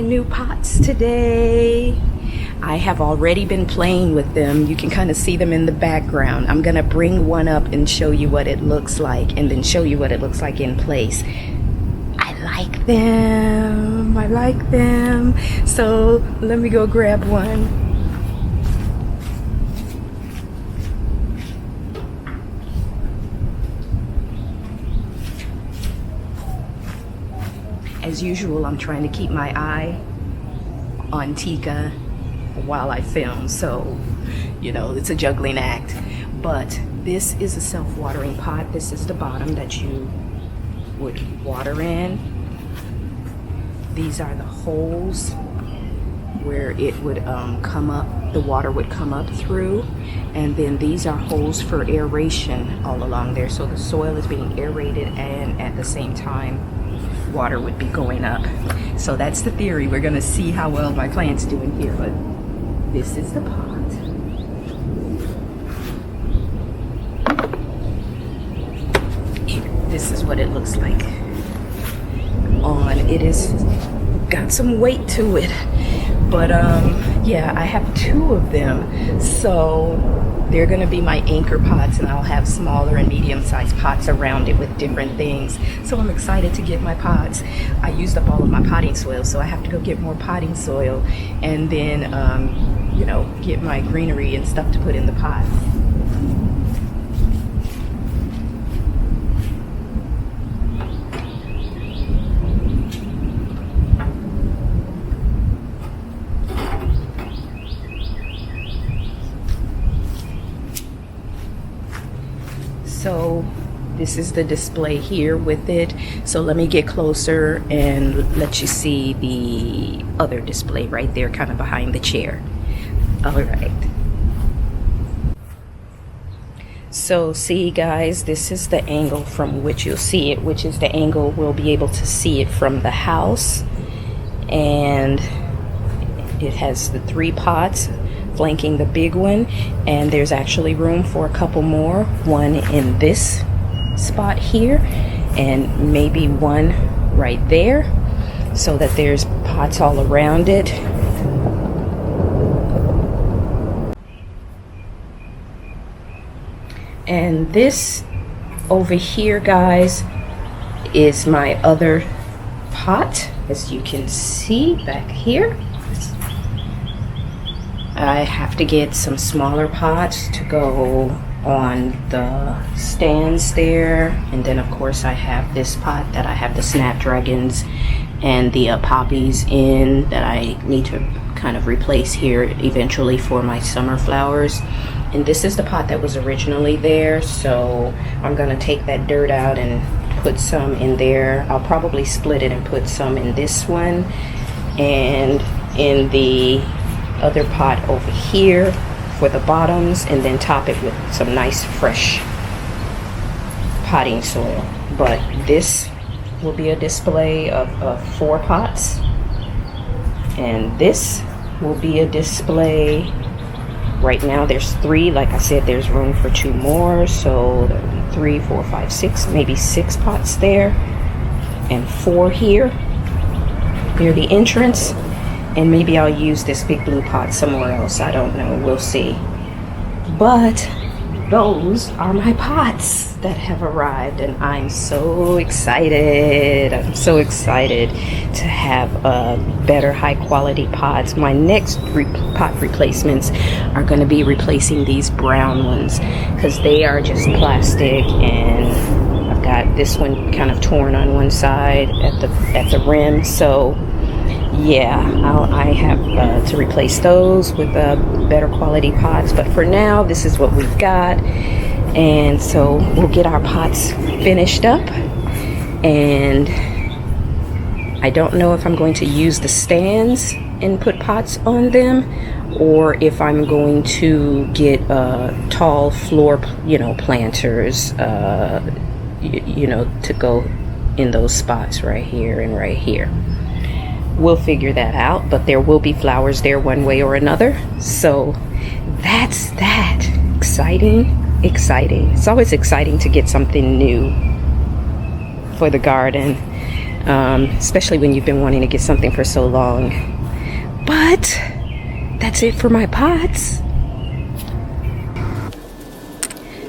new pots today. I have already been playing with them. You can kind of see them in the background. I'm gonna bring one up and show you what it looks like, and then show you what it looks like in place. I like them. I like them. So let me go grab one. As usual, I'm trying to keep my eye on Tika while I film, so you know it's a juggling act. But this is a self-watering pot. This is the bottom that you would water in. These are the holes where it would come up, the water would come up through, and then these are holes for aeration all along there, so the soil is being aerated and at the same time water would be going up. So that's the theory. We're gonna see how well my plant's doing here, but this is the pot. This is what it looks like on. It is got some weight to it, but yeah, I have 2 of them, so they're gonna be my anchor pots, and I'll have smaller and medium-sized pots around it with different things. So I'm excited to get my pots. I used up all of my potting soil, so I have to go get more potting soil, and then you know, get my greenery and stuff to put in the pot. So this is the display here with it. So let me get closer and let you see the other display right there, kind of behind the chair. All right. So see guys, this is the angle from which you'll see it, which is the angle we'll be able to see it from the house. And it has the 3 pots flanking the big one, and there's actually room for a couple more, one in this spot here and maybe one right there, so that there's pots all around it. And this over here guys is my other pot, as you can see back here. I have to get some smaller pots to go on the stands there, and then of course I have this pot that I have the snapdragons and the poppies in that I need to kind of replace here eventually for my summer flowers. And this is the pot that was originally there, so I'm gonna take that dirt out and put some in there. I'll probably split it and put some in this one and in the other pot over here for the bottoms, and then top it with some nice fresh potting soil. But this will be a display of 4 pots, and this will be a display. Right now there's 3, like I said, there's room for 2 more, so 3, 4, 5, 6, maybe 6 pots there, and 4 here near the entrance. And maybe I'll use this big blue pot somewhere else. I don't know. We'll see. But those are my pots that have arrived, and I'm so excited. I'm so excited to have better high quality pots. My next pot replacements are going to be replacing these brown ones, because they are just plastic, and I've got this one kind of torn on one side at the rim. So yeah, I have to replace those with better quality pots, but for now this is what we've got. And so we'll get our pots finished up, and I don't know if I'm going to use the stands and put pots on them, or if I'm going to get tall floor planters to go in those spots right here and right here. We'll figure that out, but there will be flowers there one way or another. So that's that. Exciting. It's always exciting to get something new for the garden. especially when you've been wanting to get something for so long. But that's it for my pots.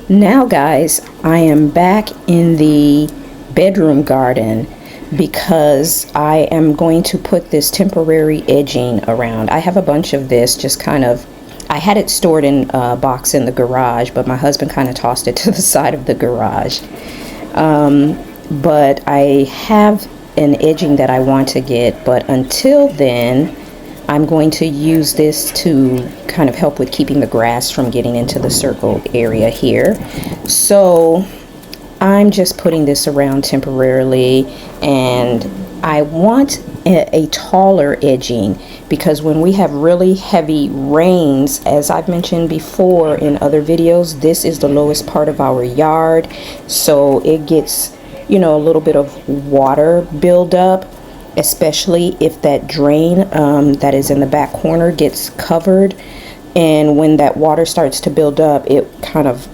Now guys, I am back in the bedroom garden because I am going to put this temporary edging around. I have a bunch of this, just kind of, I had it stored in a box in the garage, but my husband kind of tossed it to the side of the garage. But I have an edging that I want to get, but until then, I'm going to use this to kind of help with keeping the grass from getting into the circle area here. So I'm just putting this around temporarily, and I want a taller edging because when we have really heavy rains, as I've mentioned before in other videos, this is the lowest part of our yard, so it gets, you know, a little bit of water buildup, especially if that drain that is in the back corner gets covered, and when that water starts to build up, it kind of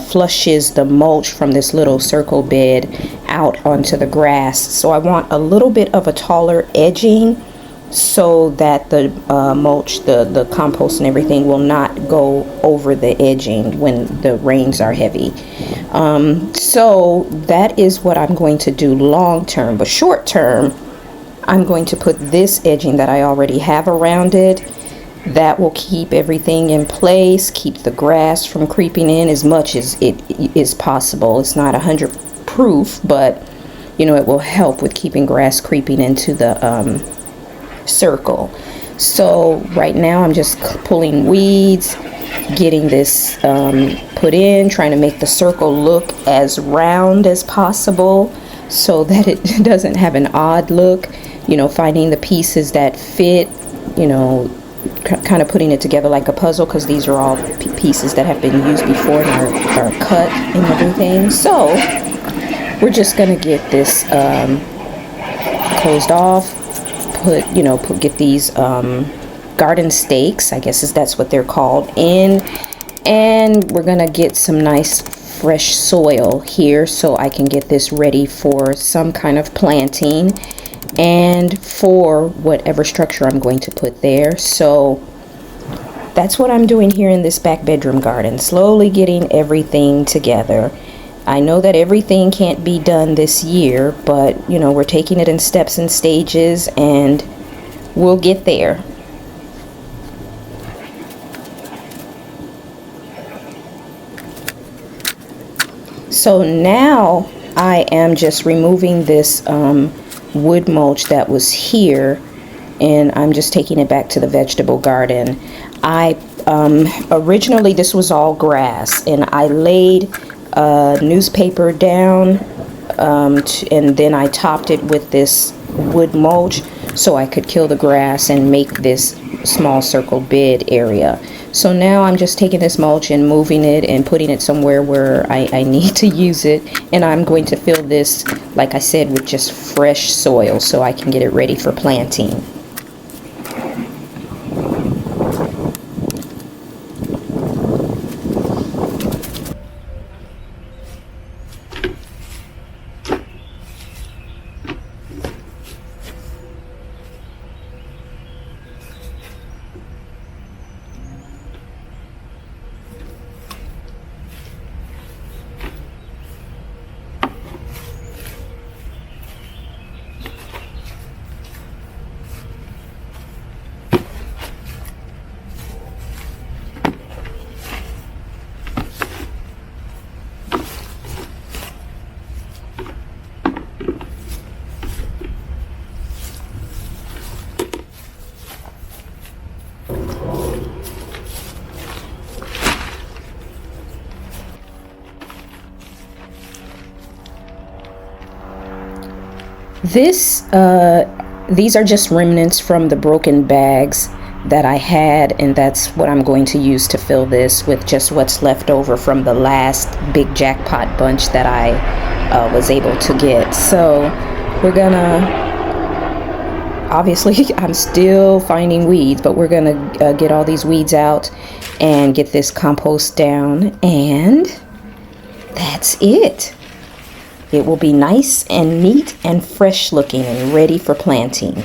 flushes the mulch from this little circle bed out onto the grass. So I want a little bit of a taller edging so that the mulch, the compost and everything will not go over the edging when the rains are heavy. So that is what I'm going to do long term, but short term I'm going to put this edging that I already have around it. That will keep everything in place, keep the grass from creeping in as much as it is possible. It's not 100 proof, but you know, it will help with keeping grass creeping into the circle. So right now I'm just pulling weeds, getting this put in, trying to make the circle look as round as possible so that it doesn't have an odd look, you know, finding the pieces that fit, you know, kind of putting it together like a puzzle, because these are all pieces that have been used before and are cut and everything. So we're just gonna get this closed off, get these garden stakes, I guess that's what they're called, in, and we're gonna get some nice fresh soil here so I can get this ready for some kind of planting and for whatever structure I'm going to put there. So that's what I'm doing here in this back bedroom garden, slowly getting everything together. I know that everything can't be done this year, but you know, we're taking it in steps and stages, and we'll get there. So now I am just removing this wood mulch that was here, and I'm just taking it back to the vegetable garden. Originally this was all grass, and I laid newspaper down and then I topped it with this wood mulch so I could kill the grass and make this small circle bed area. So now I'm just taking this mulch and moving it and putting it somewhere where I need to use it, and I'm going to fill this, like I said, with just fresh soil so I can get it ready for planting. These are just remnants from the broken bags that I had, and that's what I'm going to use to fill this with, just what's left over from the last big jackpot bunch that I was able to get. So we're gonna, obviously I'm still finding weeds, but we're gonna get all these weeds out and get this compost down, and that's it. it will be nice and neat and fresh looking and ready for planting.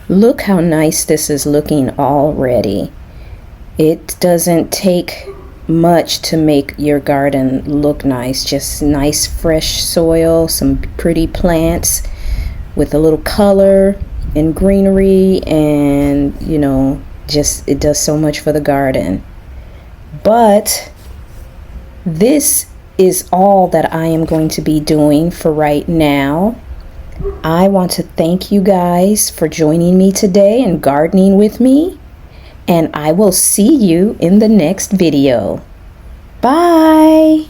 Look how nice this is looking already. It doesn't take much to make your garden look nice. Just nice fresh soil, some pretty plants with a little color and greenery, and just it does so much for the garden. But this is all that I am going to be doing for right now. I want to thank you guys for joining me today and gardening with me, and I will see you in the next video. Bye!